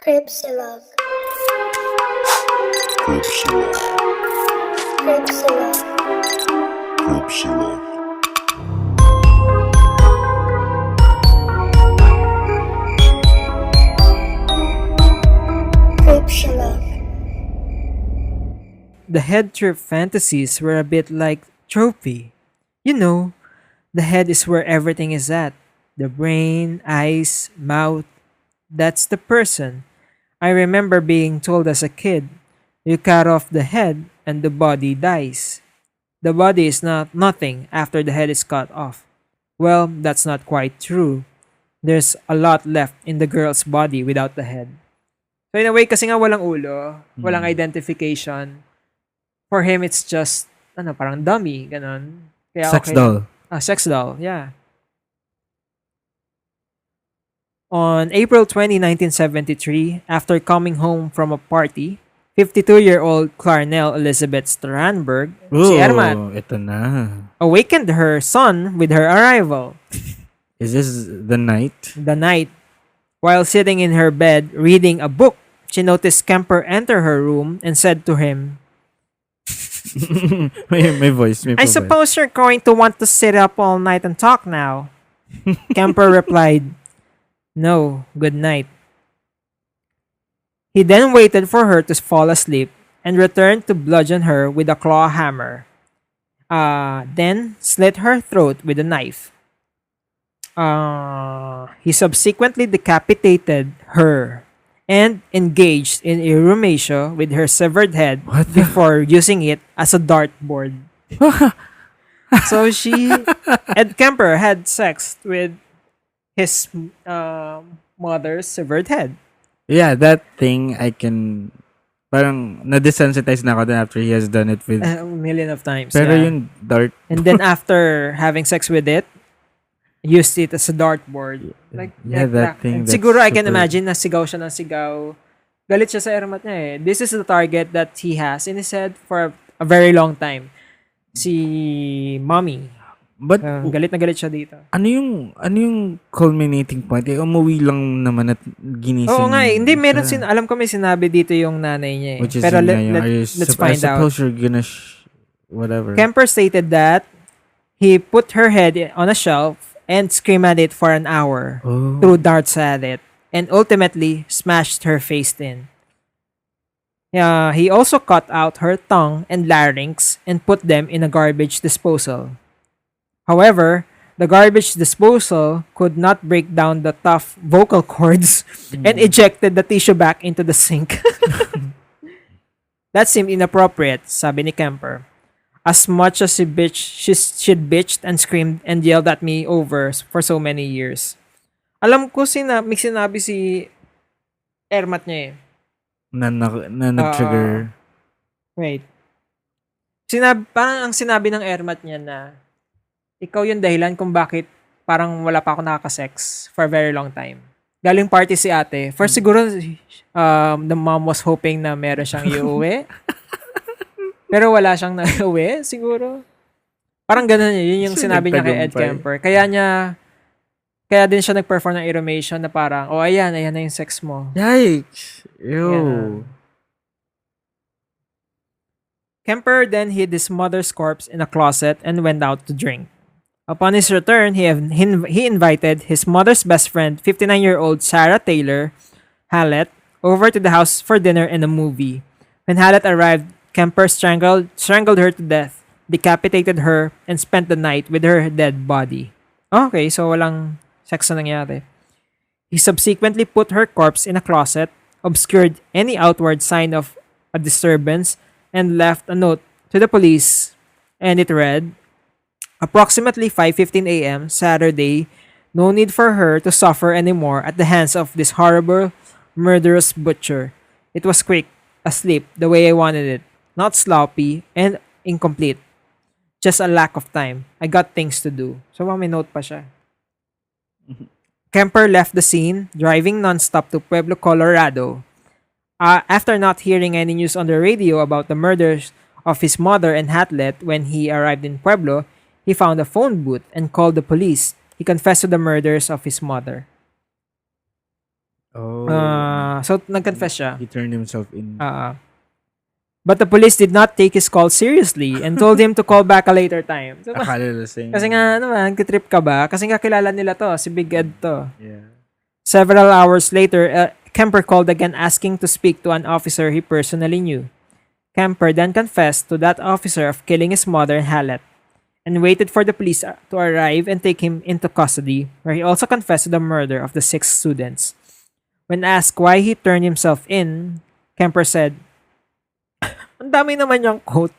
Cripsilog. Cripsilog. Cripsilog. Cripsilog. Cripsilog. The head trip fantasies were a bit like trophy. You know, the head is where everything is at. The brain, eyes, mouth, that's the person. I remember being told as a kid, you cut off the head and the body dies. The body is not nothing after the head is cut off. Well, that's not quite true. There's a lot left in the girl's body without the head. So in a way, kasi nga walang ulo, walang identification. For him, it's just, parang dummy, ganon. Kaya Sex okay. doll. Sex doll, yeah. On April 20, 1973, after coming home from a party, 52-year-old Clarnell Elizabeth Strandberg, si Ermat, Ito na. awakened her son with her arrival. Is this the night? The night, while sitting in her bed reading a book, she noticed Kemper enter her room and said to him, may voice. May I voice. suppose you're going to want to sit up all night and talk now. Kemper replied, No, good night. He then waited for her to fall asleep and returned to bludgeon her with a claw hammer. Then slit her throat with a knife. He subsequently decapitated her and engaged in erumatia with her severed head What the- before using it as a dartboard. So Ed Kemper had sex with his mother's severed head. Yeah, that thing I can... Parang na-desensitize na ako dun after he has done it with... A million of times. Pero yeah. yung dart... And then after having sex with it, used it as a dartboard. Like, Yeah, that thing, And that's siguro I can super- imagine na sigaw siya ng sigaw. Galit siya sa ermat niya eh. This is the target that he has in his head for a very long time. Si Mommy. But Galit na galit siya dito. ano yung culminating point? Umuwi lang naman at ginising. Oo nga eh. Hindi, meron siya. alam ko may sinabi dito yung nanay niya eh. Which is Pero yun nga yung, let's I find out. suppose you're gonna... whatever. Kemper stated that he put her head on a shelf and screamed at it for an hour. Oh. Threw darts at it, and ultimately smashed her face in. He also cut out her tongue and larynx and put them in a garbage disposal. However, the garbage disposal could not break down the tough vocal cords and ejected the tissue back into the sink. That seemed inappropriate, sabi ni Kemper. As much as she'd bitched and screamed and yelled at me over for so many years. Alam ko may sinabi si Ermat niya eh. Na nag-trigger. Wait. Parang ang sinabi ng Ermat niya na ikaw yung dahilan kung bakit parang wala pa ako nakaka-sex for a very long time. Galing party si ate. First siguro, the mom was hoping na meron siyang iuwi. Pero wala siyang nauwi, siguro. Parang ganun yun yung sinabi niya kay Ed Nagtagumpay. Kemper. Kaya din siya nag-perform ng erumation na parang, ayan na yung sex mo. Yikes! Ew. Yeah. Kemper then hid his mother's corpse in a closet and went out to drink. Upon his return, he invited his mother's best friend, 59-year-old Sarah Taylor Hallett, over to the house for dinner and a movie. When Hallett arrived, Kemper strangled her to death, decapitated her, and spent the night with her dead body. Okay, so walang sex na nangyari. He subsequently put her corpse in a closet, obscured any outward sign of a disturbance, and left a note to the police, and it read, Approximately 5:15 a.m. Saturday, no need for her to suffer anymore at the hands of this horrible, murderous butcher. It was quick, asleep, the way I wanted it. Not sloppy and incomplete. Just a lack of time. I got things to do. So may note pa siya. Kemper left the scene, driving nonstop to Pueblo, Colorado. After not hearing any news on the radio about the murders of his mother and Hatlet when he arrived in Pueblo, he found a phone booth and called the police. He confessed to the murders of his mother. Oh. So, nag-confess siya. He turned himself in. But the police did not take his call seriously and told him to call back a later time. So, Akala lasing. kasi nga, nag-trip ka ba? Kasi nga kilala nila to, si Big Ed to. Yeah. Several hours later, Kemper called again asking to speak to an officer he personally knew. Kemper then confessed to that officer of killing his mother and Hallett and waited for the police to arrive and take him into custody, where he also confessed to the murder of the 6 students. When asked why he turned himself in, Kemper said, ang dami naman yung quote.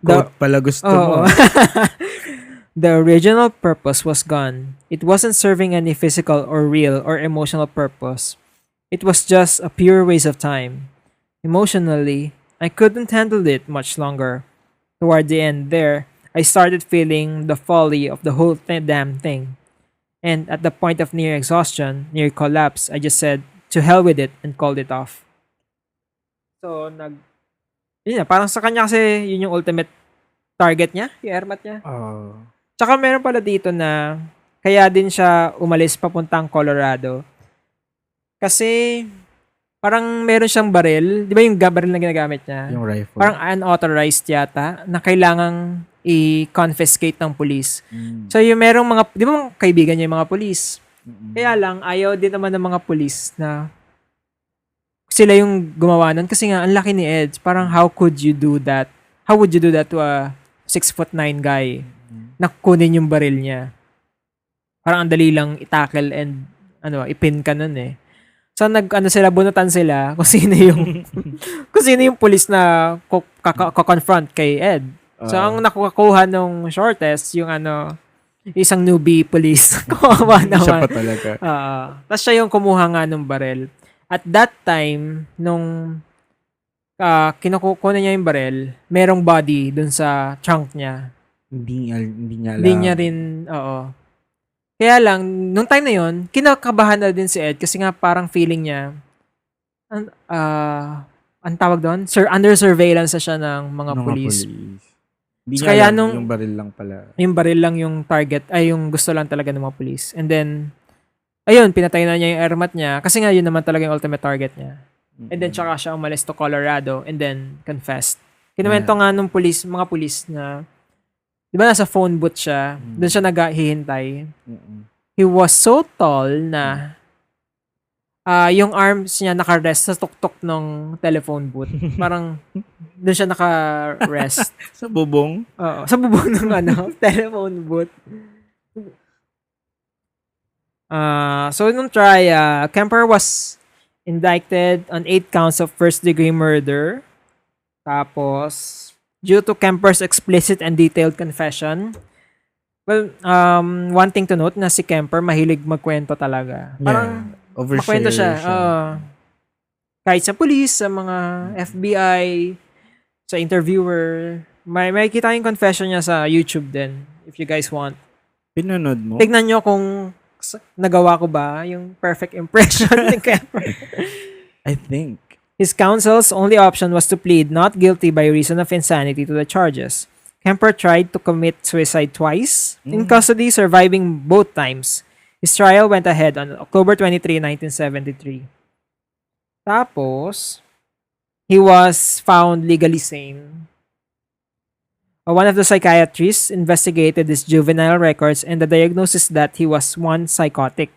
Quote pala gusto mo. The original purpose was gone. It wasn't serving any physical or real or emotional purpose. It was just a pure waste of time. Emotionally, I couldn't handle it much longer. Toward the end there, I started feeling the folly of the whole damn thing. And at the point of near exhaustion, near collapse, I just said, to hell with it, and called it off. So, yun na, parang sa kanya kasi yun yung ultimate target niya, yung airmat niya. Oh. Tsaka meron pala dito na kaya din siya umalis papuntang Colorado. Kasi parang meron siyang baril. Di ba yung baril na ginagamit niya? Yung rifle. Parang unauthorized yata na kailangang i-confiscate ng police. So yung merong mga, di ba mga kaibigan niya yung mga police? Kaya lang, ayaw din naman ng mga police na sila yung gumawa nun. Kasi nga, ang laki ni Ed. Parang how could you do that? How would you do that to a 6'9" guy? Na kunin yung baril niya. Parang ang dali lang i-tackle and ipin ka nun eh. So sila, bunutan sila kung sino yung kung sino yung police na confront kay Ed. So ang nakukuha nung shortest yung isang newbie police. Kawawa naman. Siya pa talaga. Tapos siya yung kumuha nga nung baril. At that time, nung kinukuha niya yung baril, merong body dun sa trunk niya. Hindi niya alam. Hindi niya rin, oo. Kaya lang, nung time na yun, kinakabahan na din si Ed kasi nga parang feeling niya, ang tawag doon? Under surveillance na siya ng mga police. Hindi So, niya kaya alam, yung baril lang pala. Yung baril lang yung target, ay yung gusto lang talaga ng mga police. And then, ayun, pinatay na niya yung airmat niya kasi nga yun naman talaga yung ultimate target niya. And then, tsaka siya umalis to Colorado and then confessed. Kinuwento nga nung mga police na, di ba nasa phone booth siya, doon siya naghihintay. He was so tall na yung arms niya naka-rest sa tuktok ng telephone booth. Parang doon siya naka-rest. Sa bubong? Oo, sa bubong ng telephone booth. So nung trial, Kemper was indicted on 8 counts of first-degree murder. Tapos, due to Kemper's explicit and detailed confession, well, one thing to note na si Kemper mahilig magkwento talaga. Parang magkwento siya. Kahit sa police, sa mga FBI, sa interviewer, may kita yung confession niya sa YouTube din, if you guys want. Pinanood mo? Tignan nyo kung nagawa ko ba yung perfect impression ni Kemper. I think. His counsel's only option was to plead not guilty by reason of insanity to the charges. Kemper tried to commit suicide twice, in custody, surviving both times. His trial went ahead on October 23, 1973. Tapos, he was found legally sane. One of the psychiatrists investigated his juvenile records and the diagnosis that he was one psychotic.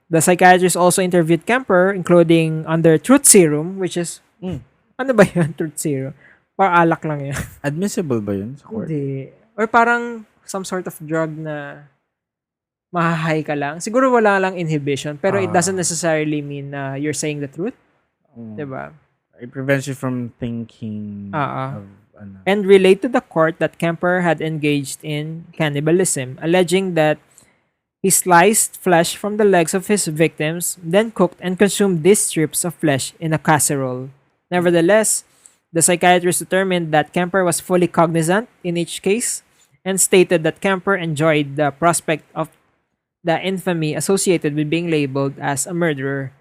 The psychiatrist also interviewed Kemper, including under truth serum, which is, ano ba yun, truth serum? Parang alak lang yan. Admissible ba yun sa court? Hindi. Or parang some sort of drug na mahahay ka lang. Siguro wala lang inhibition, pero it doesn't necessarily mean na you're saying the truth. Diba? It prevents you from thinking of And relate to the court that Kemper had engaged in cannibalism, alleging that he sliced flesh from the legs of his victims, then cooked and consumed these strips of flesh in a casserole. Nevertheless, the psychiatrist determined that Kemper was fully cognizant in each case and stated that Kemper enjoyed the prospect of the infamy associated with being labeled as a murderer.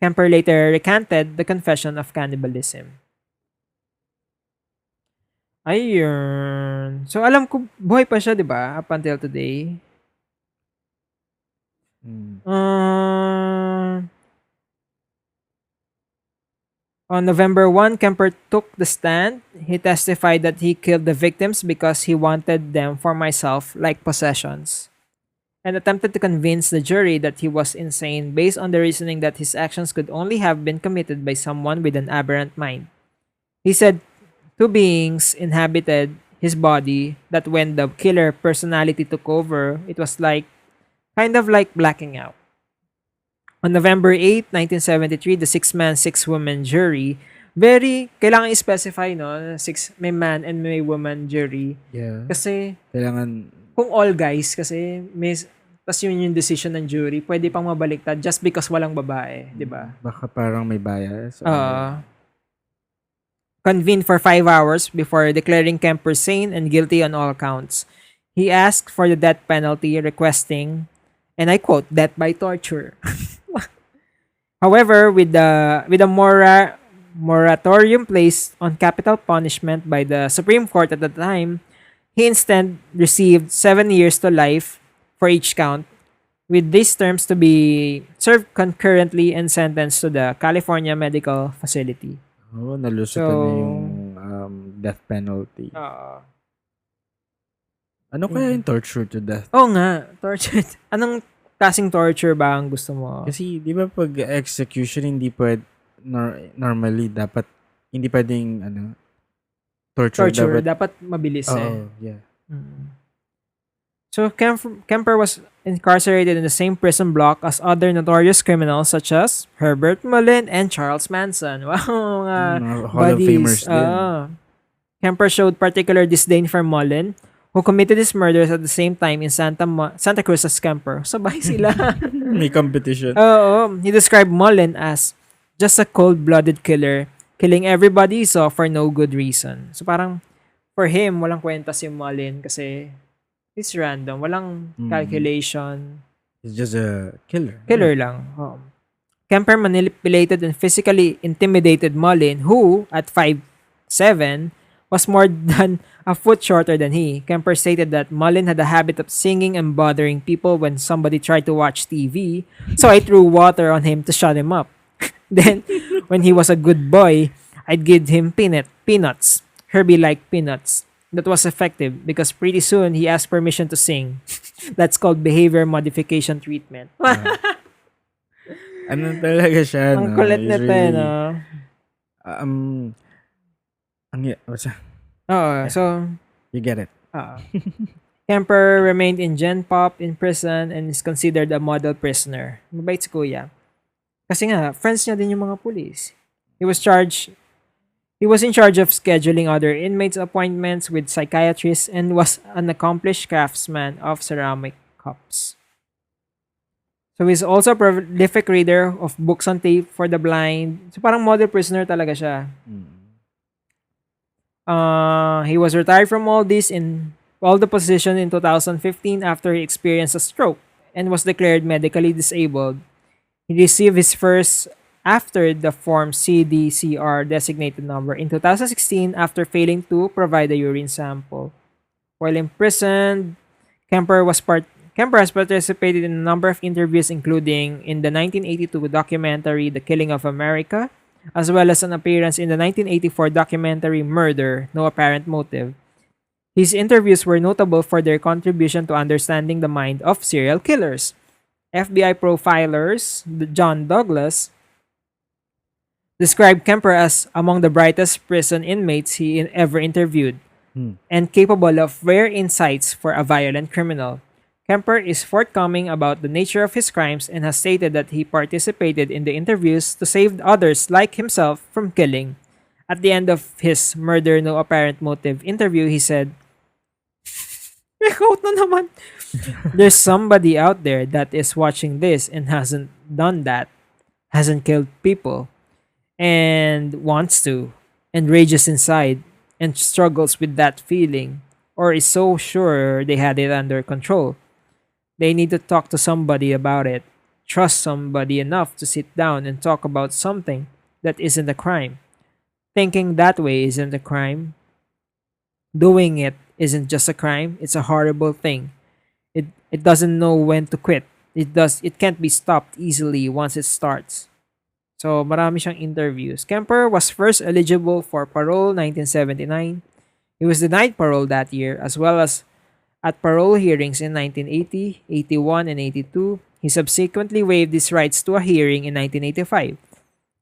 Kemper later recanted the confession of cannibalism. Ayun. So, alam ko, buhay pa siya, di ba? Up until today. Uh, on November 1, Kemper took the stand. He testified that he killed the victims because he wanted them for myself, like possessions, and attempted to convince the jury that he was insane based on the reasoning that his actions could only have been committed by someone with an aberrant mind. He said two beings inhabited his body, that when the killer personality took over, it was like kind of like blacking out. On November 8, 1973, the six-man, six-woman jury, very, kailangan i-specify, no? May man and may woman jury. Yeah. Kasi, Kailangan, kung all guys, kasi, tas yun yung decision ng jury, pwede pang mabaliktad just because walang babae, di ba? baka parang may bias. Convened for 5 hours before declaring Kemper sane and guilty on all counts. He asked for the death penalty, requesting, and I quote, death by torture. However, with the moratorium placed on capital punishment by the Supreme Court at the time, he instead received 7 years to life for each count, with these terms to be served concurrently and sentenced to the California Medical Facility. Nalusutan na yung death penalty. Ano kaya yung torture to death? Oo nga, torture. Anong klaseng torture ba ang gusto mo? Kasi, di ba pag execution, hindi normally, dapat, hindi pwedeng, torture. Dapat mabilis yeah. So, Kemper was incarcerated in the same prison block as other notorious criminals such as Herbert Mullin and Charles Manson. Wow, mga Hall of Famers buddies. din. Kemper showed particular disdain for Mullin, who committed his murders at the same time in Santa Cruz as Kemper. Sabay sila. May competition. He described Mullin as just a cold-blooded killer, killing everybody he saw for no good reason. So parang, for him, walang kwenta si Mullin kasi it's random. Walang calculation. He's just a killer. Killer lang. Kemper manipulated and physically intimidated Mullin, who, at 5'7", was more than a foot shorter than he. Kemper stated that Mullin had a habit of singing and bothering people when somebody tried to watch TV, so I threw water on him to shut him up. Then, when he was a good boy, I'd give him peanuts. Herbie liked peanuts. That was effective because pretty soon he asked permission to sing. That's called behavior modification treatment. Ano talaga siya, Ang kulit He's nito, really, no? So, you get it. Kemper remained in Gen Pop in prison and is considered a model prisoner. Mabait si Kuya. Kasi nga, friends niya din yung mga pulis. He was in charge of scheduling other inmates' appointments with psychiatrists and was an accomplished craftsman of ceramic cups. So he's also a prolific reader of books on tape for the blind. So parang model prisoner talaga siya. He was retired from all the position in 2015 after he experienced a stroke and was declared medically disabled. He received his first after the Form CDCR designated number in 2016 after failing to provide a urine sample. While imprisoned, Kemper has participated in a number of interviews, including in the 1982 documentary The Killing of America, as well as an appearance in the 1984 documentary Murder, No Apparent Motive. His interviews were notable for their contribution to understanding the mind of serial killers. FBI profilers John Douglas described Kemper as among the brightest prison inmates he ever interviewed and capable of rare insights for a violent criminal. Kemper is forthcoming about the nature of his crimes and has stated that he participated in the interviews to save others like himself from killing. At the end of his Murder No Apparent Motive interview, he said, may quote na naman, "There's somebody out there that is watching this and hasn't done that, hasn't killed people, and wants to, and rages inside, and struggles with that feeling, or is so sure they had it under control. They need to talk to somebody about it, trust somebody enough to sit down and talk about something that isn't a crime. Thinking that way isn't a crime. Doing it isn't just a crime, it's a horrible thing. It doesn't know when to quit. It can't be stopped easily once it starts. So, marami siyang interviews. Kemper was first eligible for parole 1979. He was denied parole that year, as well as at parole hearings in 1980, 81, and 82. He subsequently waived his rights to a hearing in 1985.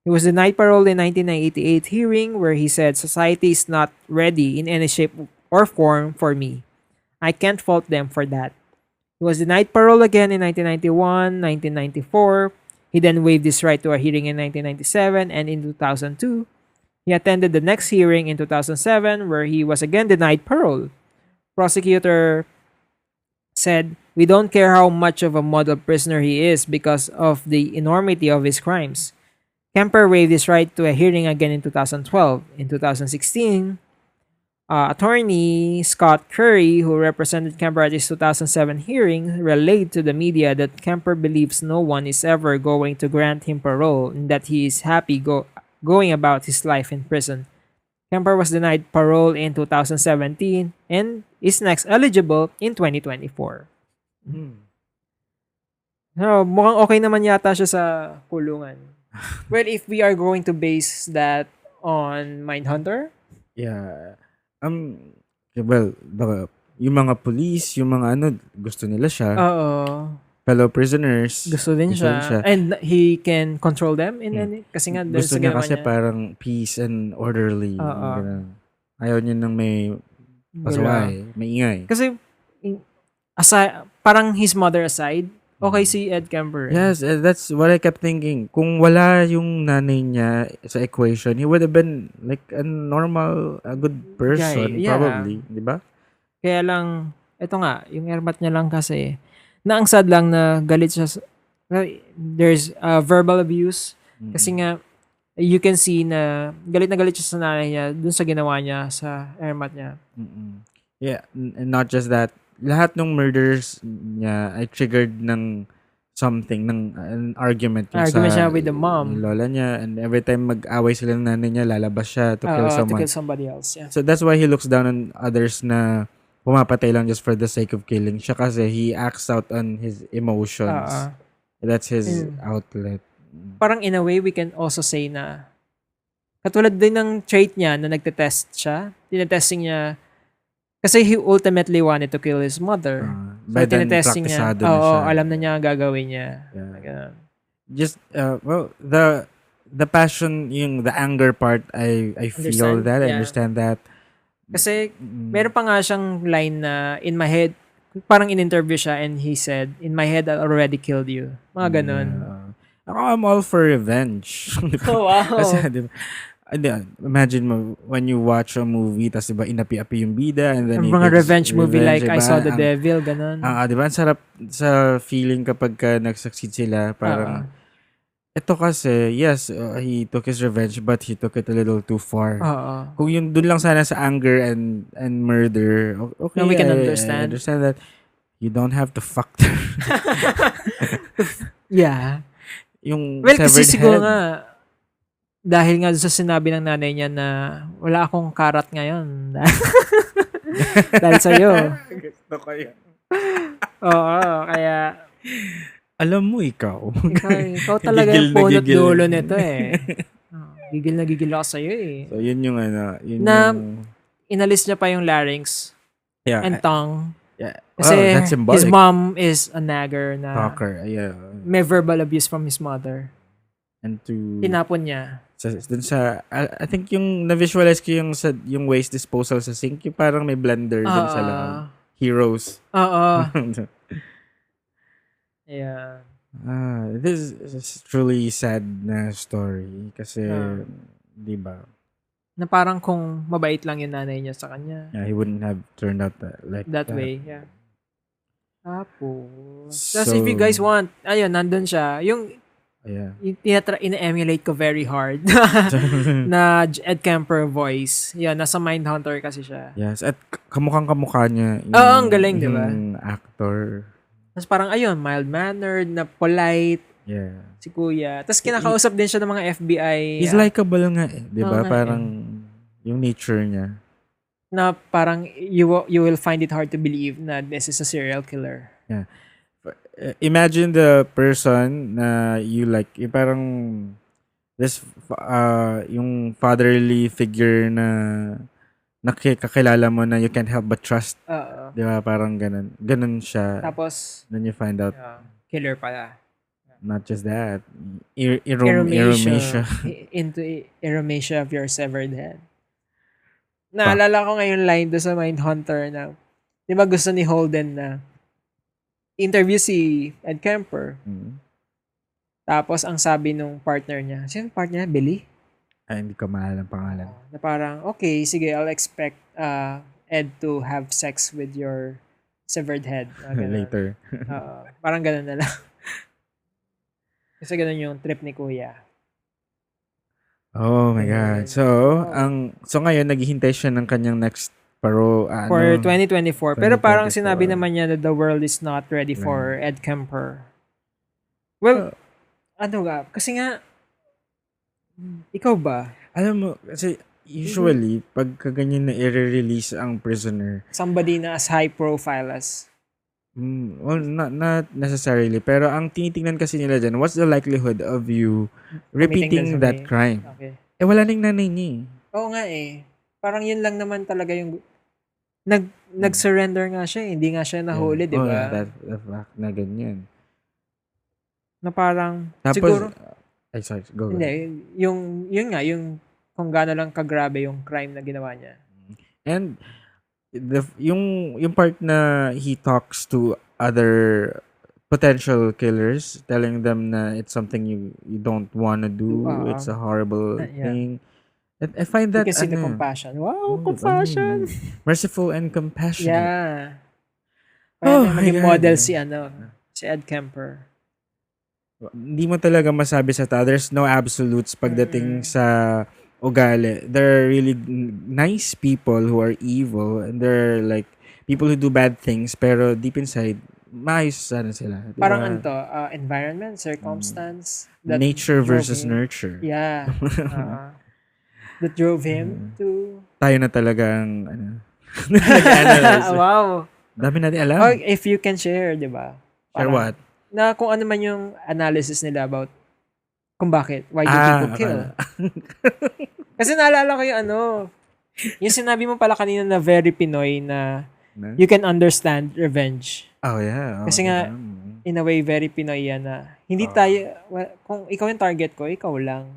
He was denied parole in 1988 hearing where he said, "Society is not ready in any shape or form for me. I can't fault them for that." He was denied parole again in 1991, 1994. He then waived his right to a hearing in 1997 and in 2002. He attended the next hearing in 2007 where he was again denied parole. Prosecutor said, "We don't care how much of a model prisoner he is because of the enormity of his crimes." Kemper waived his right to a hearing again in 2012. In 2016, attorney Scott Curry, who represented Kemper at his 2007 hearing, relayed to the media that Kemper believes no one is ever going to grant him parole and that he is happy going about his life in prison. Kemper was denied parole in 2017 and is next eligible in 2024. So, mukhang okay naman yata siya sa kulungan. Well, if we are going to base that on Mindhunter, Yeah. Well, yung mga police, yung mga ano, gusto nila siya. oo, Fellow prisoners, gusto din siya. And he can control them in any, kasi nga there's gusto niya ginawa kasi niya. parang peace and orderly. Oo. Ganun. Ayaw niya nang may pasaway, may ingay. Kasi aside, parang his mother aside, okay si Ed Kemper. Yes, that's what I kept thinking. Kung wala yung nanay niya sa equation, he would have been like a normal, a good person, Guy, yeah. probably. Di ba? Kaya lang, eto nga, yung airmat niya lang kasi, na ang sad lang na galit siya there's verbal abuse. Kasi nga, you can see na galit siya sa nanay niya dun sa ginawa niya sa airmat niya. Yeah, and not just that. Lahat ng murders niya ay triggered ng something, ng an argument. Yung Argument sa siya with the mom. yung lola niya, and every time mag-away sila ng nanay niya, lalabas siya to kill To someone. kill somebody else. Yeah. So that's why he looks down on others na pumapatay lang just for the sake of killing. Siya kasi he acts out on his emotions. That's his outlet. Parang in a way, we can also say na katulad din ng trait niya na nagtetest siya. Tinetesting niya kasi he ultimately wanted to kill his mother. By then, tinetesting niya. praktisado na siya. Alam na niya ang gagawin niya. Yeah. Ganun. Just, well, the passion, yung the anger part, I feel Understand, that. I yeah. understand that. Kasi meron pa nga siyang line na in my head, parang in-interview siya and he said, "In my head, I already killed you." Mga ganun. Ako, I'm all for revenge. Oh, wow. Kasi, di ba, imagine mo, when you watch a movie, tas diba, inapi-api yung bida, and then Mga revenge movie like I diba? Saw the Devil, ganun. Di ba? Ang sarap sa feeling kapag ka nag-succeed sila. Parang, ito kasi, yes, he took his revenge, but he took it a little too far. Kung yung dun lang sana sa anger and murder, okay, No, we can I understand. understand that you don't have to fuck them. Yeah. Yung Well, kasi severed siguro head. nga, dahil nga sa sinabi ng nanay niya na wala akong karat ngayon. Dahil sa'yo. Gusto ko yan. Oo, kaya Alam mo, ikaw. ikaw talaga yung Gigil na punot gigil. dulo nito eh. Gigil na gigil ako sa'yo eh. So, yun yung ano. Yun Na- yung, Inalis niya pa yung larynx yeah, and tongue. yeah. Kasi That's symbolic. his mom is a nagger na Talker. Yeah. may verbal abuse from his mother. And to... Tinapon niya. Dun sa... I think yung na-visualize ko yung sa yung waste disposal sa sink, yung parang may blender dun sa loob. Heroes. Oo. Yeah. This is truly sad na story. Kasi, di ba? Na parang kung mabait lang yung nanay niya sa kanya. Yeah, he wouldn't have turned out That way, yeah. Tapos, So- if you guys want, ayun, nandun siya. Yung Yeah. ina-emulate ko very hard na Ed Kemper voice. Yan, nasa Mindhunter kasi siya. Yes, at kamukhang-kamukha niya. Oo, ang galing, di ba? Yung actor. Tapos parang, ayun, mild-mannered, na polite, Yeah. si kuya. Tapos kinakausap din siya ng mga FBI. He's likable nga eh. Di ba? Oo nga Parang yung nature niya. na parang you will find it hard to believe na this is a serial killer. imagine the person na you like, yung parang this yung fatherly figure na nakikakilala mo na you can't help but trust. Oo. Di ba? Parang ganun. Ganun siya. Tapos, Then you find out, killer pala. not just that. Eromatia. Into eromatia of your severed head. Naalala ko ngayon line doon sa Mindhunter na, di ba gusto ni Holden na interview si Ed Kemper. Tapos, ang sabi nung partner niya, sino partner niya? Billy? Ay, hindi ko maalala ang pangalan. Na parang, okay, sige, I'll expect Ed to have sex with your severed head. Later. Parang ganun na lang. Kasi ganun yung trip ni Kuya. Oh my God. So, ngayon, naghihintay siya ng kanyang next for 2024. Pero parang sinabi naman niya that the world is not ready for Ed Kemper. Well, ano nga, kasi nga, ikaw ba? Alam mo, kasi usually, pagka ganyan na i-release ang prisoner, somebody na as high profile as... well, not necessarily. Pero ang tinitingnan kasi nila dyan, what's the likelihood of you repeating that crime? Okay. Wala nang nanay niya eh. Oo nga eh. Parang yun lang naman talaga yung... Nag-surrender nga siya eh. Hindi nga siya nahuli, di ba? Yeah, the fact na ganyan. Na parang... Tapos, siguro... sorry, go. Hindi, yung kung gaano lang kagrabe yung crime na ginawa niya. And yung part na he talks to other potential killers, telling them na it's something you don't wanna do, it's a horrible thing. And I find that kasi the compassion. Wow, compassion. Merciful and compassionate. Yeah. Parang naging model si Ed Kemper. Hindi mo talaga masabi sa tao. There's no absolutes pagdating sa ugali. There are really nice people who are evil, and there are like people who do bad things, pero deep inside, maayos sana sila. Diba? Parang environment, circumstance. That nature versus nurture. Yeah. That drove him to... Tayo na talagang, wow. Dami natin alam. Oh, if you can share, di ba? Share what? Na kung ano man yung analysis nila about kung bakit, why do people kill. Kasi naalala ko yung sinabi mo pala kanina na very Pinoy na you can understand revenge. Oh, yeah. Kasi nga, in a way, very Pinoy yan na hindi tayo, kung ikaw yung target ko, ikaw lang.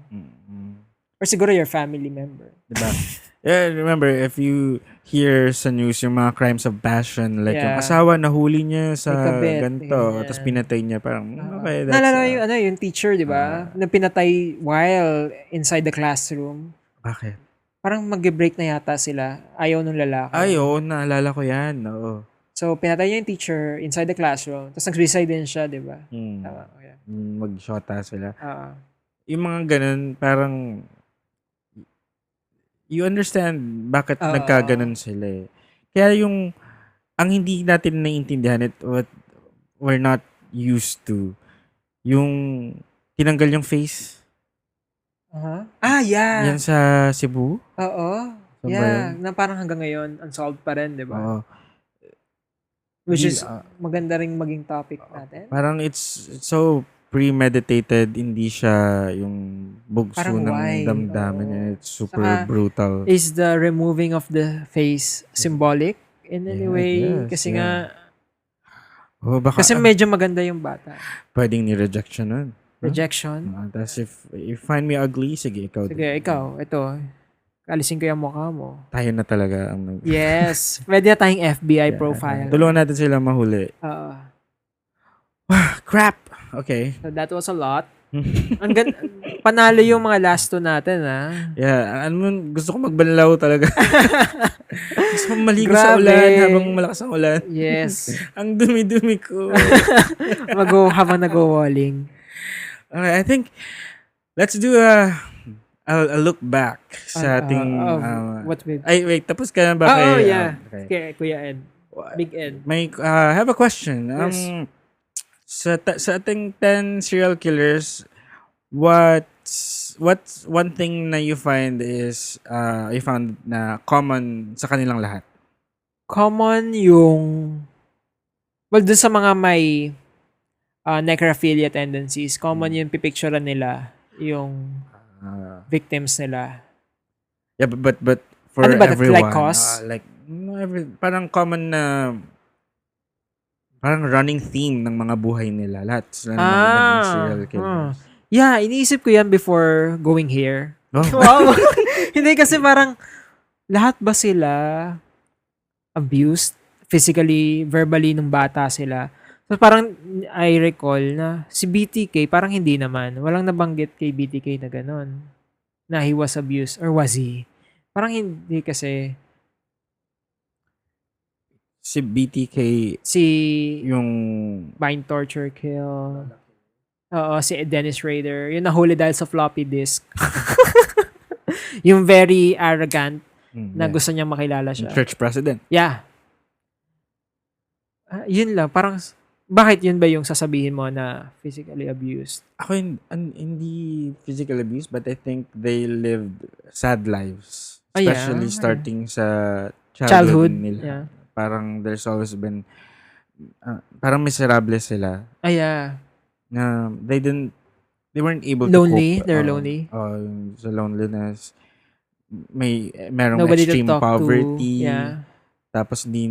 Or siguro your family member. Diba? Yeah, remember, if you hear sa news yung mga crimes of passion, like yung asawa, nahuli niya sa ganito, tapos pinatay niya, parang, okay, that's... Naalala yung teacher, di ba? Na pinatay while inside the classroom. Bakit? Parang mag-break na yata sila. Ayaw nung lalaki. Ay, oo, naalala ko yan. Oo. So, pinatay niya yung teacher inside the classroom, tapos nag-suicide din siya, di ba? Tama, okay. Mag-shota sila. Yung mga ganun, parang... You understand bakit nagkaganon sila eh. Kaya ang hindi natin naiintindihan what we're not used to, yung tinanggal yung face. Yeah. Yan sa Cebu? Oo. So yeah. Na parang hanggang ngayon, unsolved pa rin, di ba? Which is, maganda ring maging topic natin. Parang it's so premeditated, hindi siya yung bugso parang ng damdamin niya. It's super brutal. Is the removing of the face symbolic in any way? Kasi nga, kasi medyo maganda yung bata. Pwedeng ni-rejection nun. Rejection? Tapos if you find me ugly, sige, ikaw. Sige, ikaw. Ito. Alisin ko yung mukha mo. Tayo na talaga ang... Yes. Pwede na tayong FBI profile. Tulungan natin sila mahuli. Crap! Okay. So that was a lot. Panalo yung mga last two natin, Yeah. Gusto ko magbanlaw talaga. Gusto ko maligo sa ulan habang malakas ang ulan. Yes. Ang dumi-dumi ko. Habang nag-walling. Okay, I think let's do a look back sa ating... what with... Ay, wait. Tapos ka na ba kay... yeah. Okay, Kuya Ed. Big Ed. I have a question. Yes. Sa ating 10 serial killers, what's one thing na you found na common sa kanilang lahat? Common yung... Well, dun sa mga may necrophilia tendencies. Common yung pipicturean nila yung victims nila. Yeah, but for Ano ba, everyone, like cause? parang common na parang running theme ng mga buhay nila. Lahat sila naman naging serial killers. Yeah, iniisip ko yan before going here. Oh. Wow. Hindi kasi parang lahat ba sila abused physically, verbally nung bata sila? So parang I recall na si BTK parang hindi naman. Walang nabanggit kay BTK na ganon. Na he was abused or was he? Parang hindi kasi Si BTK, si yung Mind Torture Kill. Oo, si Dennis Rader. Yung nahuli dahil sa floppy disk. Yung very arrogant na gusto niyang makilala siya. church president. Yeah. Yun lang. Parang, bakit yun ba yung sasabihin mo na physically abused? Ako hindi physical abuse, but I think they lived sad lives. Especially starting sa childhood nila. Yeah. Parang there's always been parang miserable sila Yeah. na they weren't able Lonely? to cope. They're lonely? Yung sa loneliness. Merong Nobody to extreme talk poverty. to. Yeah. Tapos di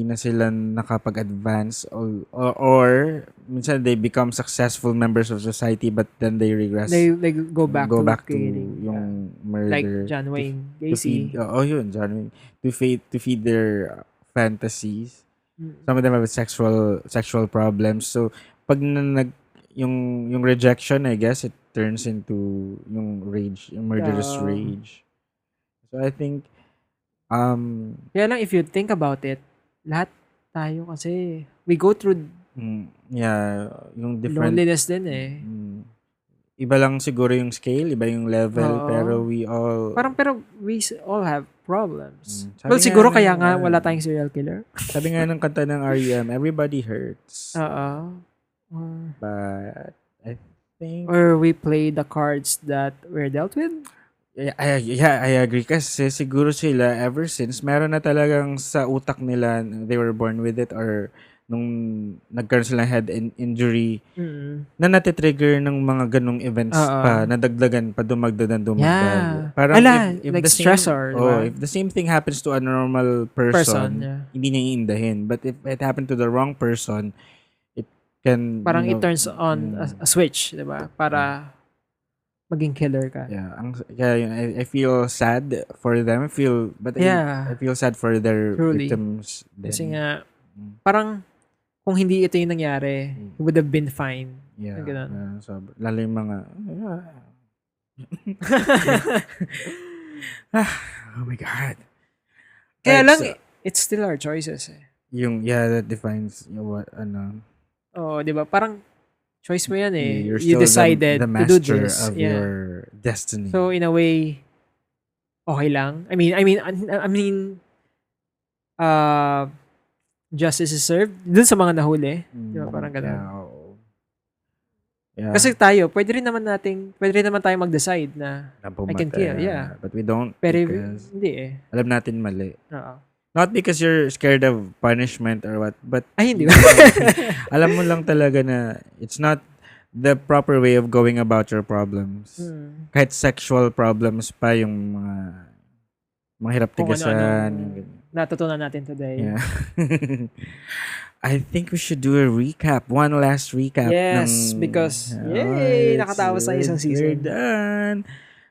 na sila nakapag-advance or minsan they become successful members of society but then they regress. They go back to killing. Yung murder. Like John Wayne Gacy. Yun, John Wayne. To feed their fantasies. Some of them have sexual problems. So pag yung rejection, I guess it turns into yung rage, yung murderous rage. So I think kaya lang if you think about it, lahat tayo kasi we go through yung different loneliness din eh. Iba lang siguro yung scale, iba yung level, pero we all pero we all have problems. Sabi Well, siguro nga kaya nga wala tayong serial killer. Sabi nga ng kanta ng R.E.M., everybody hurts. But I think or we play the cards that we're dealt with. I agree kasi siguro sila ever since meron na talagang sa utak nila they were born with it or nung nagkaroon sila head injury na natitrigger ng mga ganong events pa nadagdagan pa dumagdag. Yeah. Parang if like the stressor. if the same thing happens to a normal person hindi niya iindahin. But if it happened to the wrong person, it can parang it turns on a switch, di ba? Para maging killer ka. Yeah, I feel sad for them. I feel sad for their victims. Kasi nga, parang kung hindi ito yung nangyari, it would have been fine. Yeah. So, lalo yung mga, oh my God. Kaya lang, it's still our choices eh. That defines what, di ba? Parang, choice mo yan eh. You decided the to do master this. of your destiny. So in a way, okay lang. I mean, justice is served dun sa mga nahuli. Di ba? Parang ganun. Yeah. Kasi tayo, pwede rin naman tayo mag-decide na I can kill. Yeah. But we don't. Pero because hindi eh. Alam natin mali. Oo. Not because you're scared of punishment or what, but hindi ba? alam mo lang talaga na it's not the proper way of going about your problems. Kahit sexual problems pa yung mga hirap tigasan. Natutunan natin today. Yeah. I think we should do a recap. One last recap. Yes, because yay! Nakatawa sa isang season. We're done.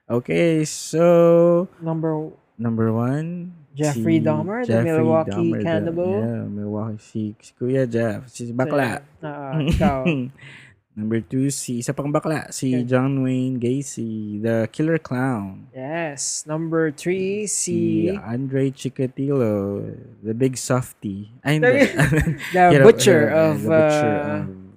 Okay, so number 1. Jeffrey Dahmer, the Milwaukee Cannibal. Yeah, Milwaukee. Si Kuya Jeff. Si bakla. Ikaw. Number 2, isa pang bakla. Si John Wayne Gacy, the killer clown. Yes. Number 3, si Andre Chikatilo, the big softy. The butcher of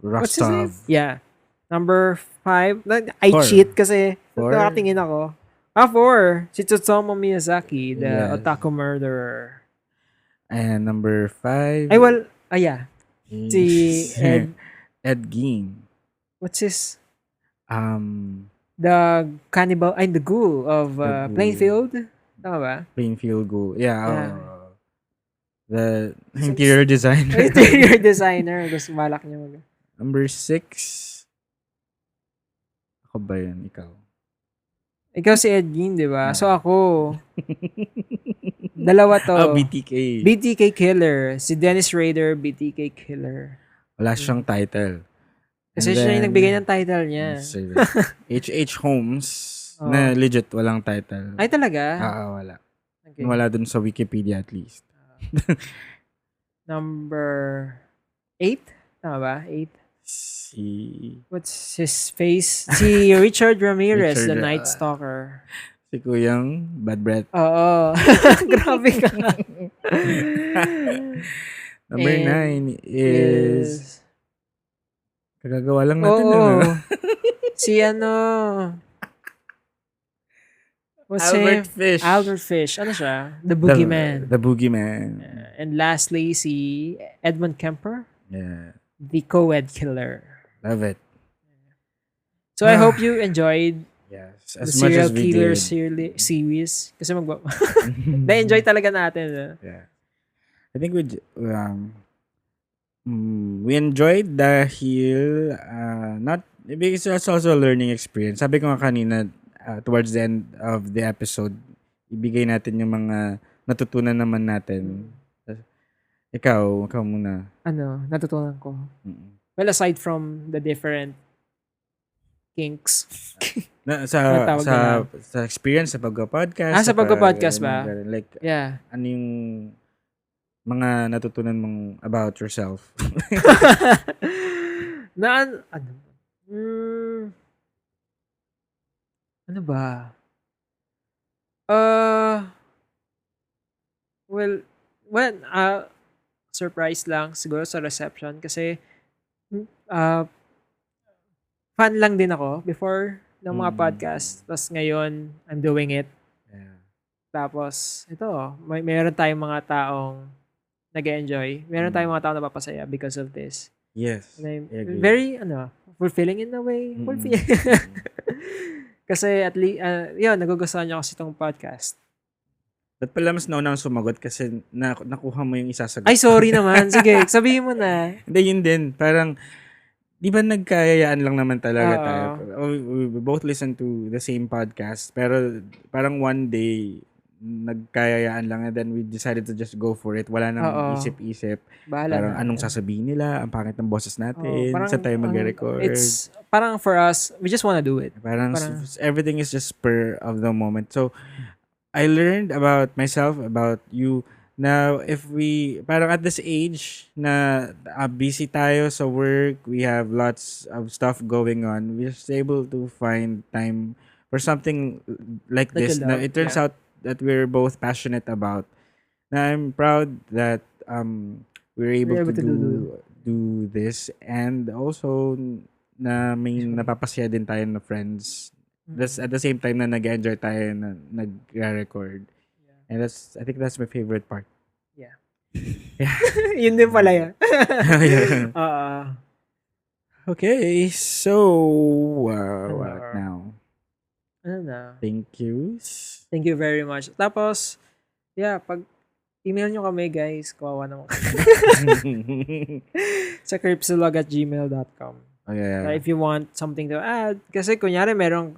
Rostov. Yeah. Number 5, I cheat kasi nakatingin ako. 4. Si Tsutomu Miyazaki, the otaku murderer. And number 5. Si Ed Gein. What's his? The cannibal, the ghoul of Plainfield. Tama ba? Plainfield Ghoul. Yeah. The interior designer. Interior designer. Gusto balak niya Number 6. Ako ba yan? Ikaw? Ikaw si Edwin, di ba? So ako, dalawa to. BTK. BTK Killer. Si Dennis Rader, BTK Killer. Wala siyang title. Kasi And siya yung then, nagbigay ng title niya. H.H. Holmes Oh. na legit walang title. Ay, talaga? Wala. Okay. Wala dun sa Wikipedia at least. Number 8? Tama ba? 8? Si... What's his face? Si Richard Ramirez, Richard, the Night Stalker. Si Kuyang Bad Breath. Oo. Grabe ka. Number And 9 is... Kagagawa lang natin. Oo. Si ano... What's Albert him? Fish. Albert Fish. Ano siya? The Boogeyman. The Boogeyman. And lastly, si Edmund Kemper, Yeah. the co-ed killer. Love it. So I hope you enjoyed Yes. the As much serial as we killer did. series. Kasi na-enjoy talaga natin. Yeah. I think we enjoyed dahil not because it's also a learning experience. Sabi ko nga kanina towards the end of the episode, ibigay natin yung mga natutunan naman natin. Ikaw muna. Ano, natutunan ko. Mm. Well, aside from the different kinks. Sa experience sa pagka-podcast. Sa pagka-podcast ba? Like, Yeah. ano yung mga natutunan mong about yourself? Ano ba? Surprise lang siguro sa reception kasi fan lang din ako before ng mga podcast. Tapos ngayon, I'm doing it. Yeah. Tapos, ito, mayroon tayong mga taong nag-enjoy. Meron tayong mga taong napapasaya because of this. Yes. And I agree. very, fulfilling in a way. Fulfilling. Kasi at least, yun, nagugustuhan niyo kasi itong podcast. Ba't pala mas naunang sumagot kasi nakuha mo yung isasagot? Ay, sorry naman. Sige, sabihin mo na. Hindi, yun din. Parang, di ba nagkayayaan lang naman talaga Oo. tayo? We both listen to the same podcast. Pero parang one day, nagkayayaan lang and then we decided to just go for it. Wala nang Oo. isip-isip. Bahala Parang na. anong sasabihin nila, ang pangit ng boses natin, Parang, saan tayo mag-record. It's, parang for us, we just wanna do it. Parang parang- everything is just spur of the moment. So, I learned about myself, about you. Now, if we, parang at this age na busy tayo sa work, we have lots of stuff going on, we're just able to find time for something like Like this. a Now, love, it turns yeah. out that we're both passionate about. Now, I'm proud that we're able to do this, and also na may napapasaya din tayo na friends. That's at the same time na nag-enjoy tayo na nag-record. And I think that's my favorite part. Yun din pala yan. Okay, so what now? Ano na? Thank you. Thank you very much. Tapos, yeah, pag email nyo kami, guys, kawawa naman. Sa cripsilog@gmail.com. Oh, yeah. If you want something to add, kasi kunyari merong,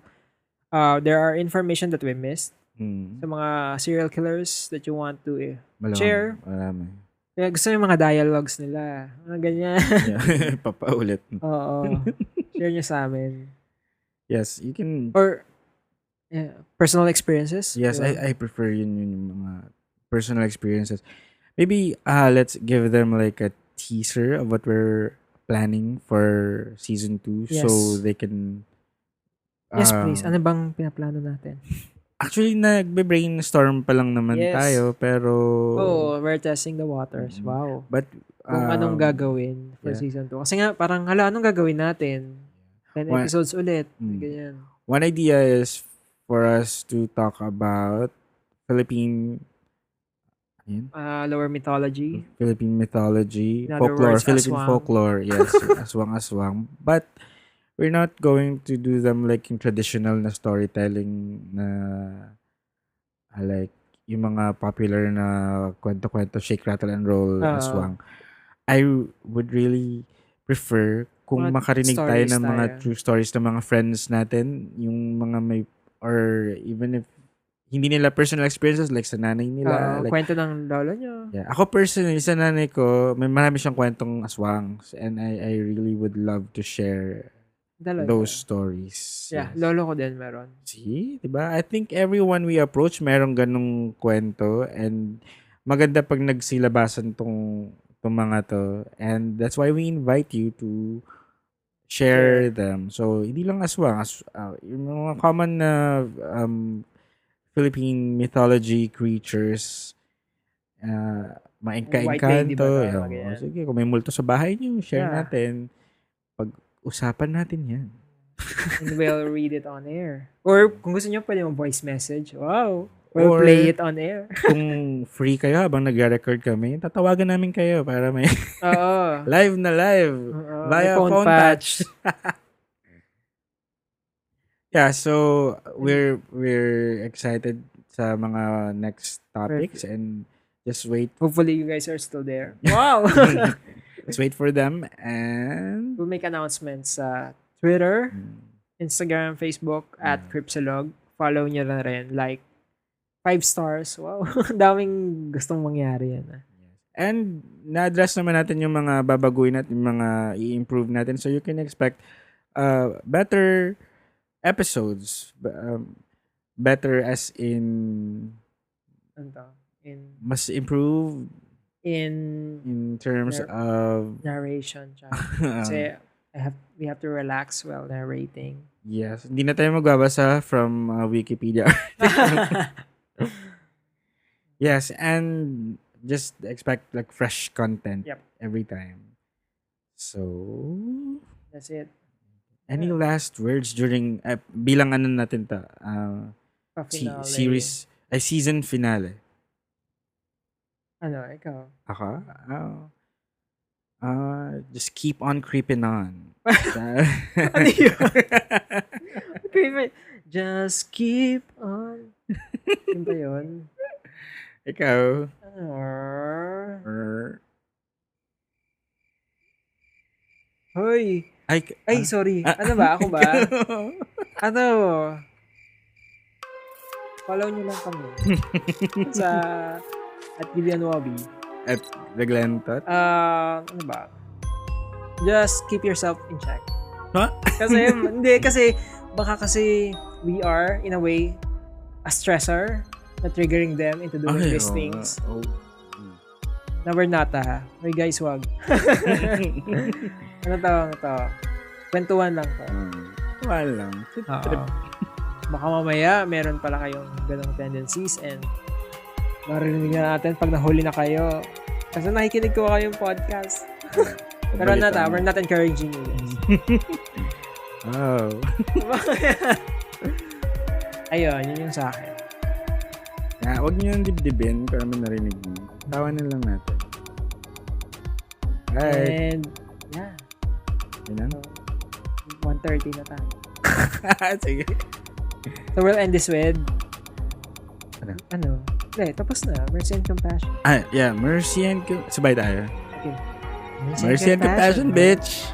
there are information that we missed sa mga serial killers that you want to share. Marami. Kaya gusto yung mga dialogues nila. Mga ganyan. Yeah. Papaulit. Oo. Share nyo sa amin. Yes, you can. Or, personal experiences. Yes, diba? I prefer yun yung mga personal experiences. Maybe let's give them like a teaser of what we're planning for season 2 Yes. so they can Yes, please. Ano bang pinaplano natin? Actually, nagbe-brainstorm pa lang naman Yes. tayo, pero Oh, we're testing the waters. Wow. but Kung anong gagawin for yeah. season 2. Kasi nga, parang, anong gagawin natin? 10 One- episodes ulit. Mm. Ganyan. one idea is for us to talk about Philippine Lower mythology. Philippine mythology, In other folklore, words, Philippine aswang. folklore, yes, aswang. But we're not going to do them like yung traditional na storytelling na like yung mga popular na kwento-kwento, shake, rattle, and roll, aswang. I would really prefer kung Mga makarinig tayo stories ng mga tayo. true stories ng mga friends natin, yung mga may, or even if hindi nila personal experiences like sa nanay nila. Like, Kwento ng lolo nyo. yeah. Ako personally, sa nanay ko, may marami siyang kwentong aswang. And I really would love to share Dalawa. those stories. Yeah, Yes. lolo ko din meron. See? Diba? I think everyone we approach, merong ganong kwento. And maganda pag nagsilabasan tong mga to. And that's why we invite you to share them. So, hindi lang aswang. Yung mga common na Philippine mythology creatures, White lady maengka-engkanto. ba? Yeah, Mga ganyan. sige, kung may multo sa bahay niyo, share Yeah. natin. Pag-usapan natin yan. And we'll read it on air. Or kung gusto nyo, pwede mo voice message. Wow. We'll Or- play it on air. Kung free kayo habang nag-record kami, tatawagan namin kayo para may Oo. live na live. Oo, Via may phone patch. Yeah, so we're excited sa mga next topics and just wait. Hopefully, you guys are still there. Wow! Let's wait for them and We'll make announcements sa Twitter, Instagram, Facebook, at Cripsilog. Follow nyo na rin. Like, 5 stars. Wow. Daming gustong mangyari yan. And na-address naman natin yung mga babaguhin at yung mga i-improve natin. So you can expect better episodes. Better as in Ano to? mas improved In in terms of narration. Tsaka. Kasi we have to relax while narrating. yes, hindi na tayo magbabasa from Wikipedia. Yes, and just expect like fresh content Yep. every time. So, That's it. any last words during bilang ano natin ta Pa-finale. season finale? Ano, ikaw? Ako? Just keep on creeping on. Ano yun? Creepy. Just keep on. Yun ba yun? Ikaw? Hoy! Ay, Sorry. Ano ba? Ako ba? Ano? Follow nyo lang kami. Sa at Villanuovi. at Reglentot? Ano ba? Just keep yourself in check. Huh? Kasi baka kasi we are, in a way, a stressor na triggering them into doing these things. Oh. Na we're not, Hey guys, wag. Ano to? Kwentuhan lang to. Wala lang. Oo. Baka mamaya, meron pala kayong ganong tendencies and marinig na natin pag nahuli na kayo. Kasi nakikinig ko kayong podcast. Pero we're not encouraging you guys. Oh. Ayun, yun yung sa akin. Huwag niyo yung dibdibin para may narinig niyo. Tawanan lang natin. Alright. And, yeah. Yun lang. 1:30 na tayo. Sige. So, we'll end this with... Ano? Tapos na. Mercy and compassion. Yeah. Mercy and... Sabay tayo. Okay. Mercy and compassion, bitch.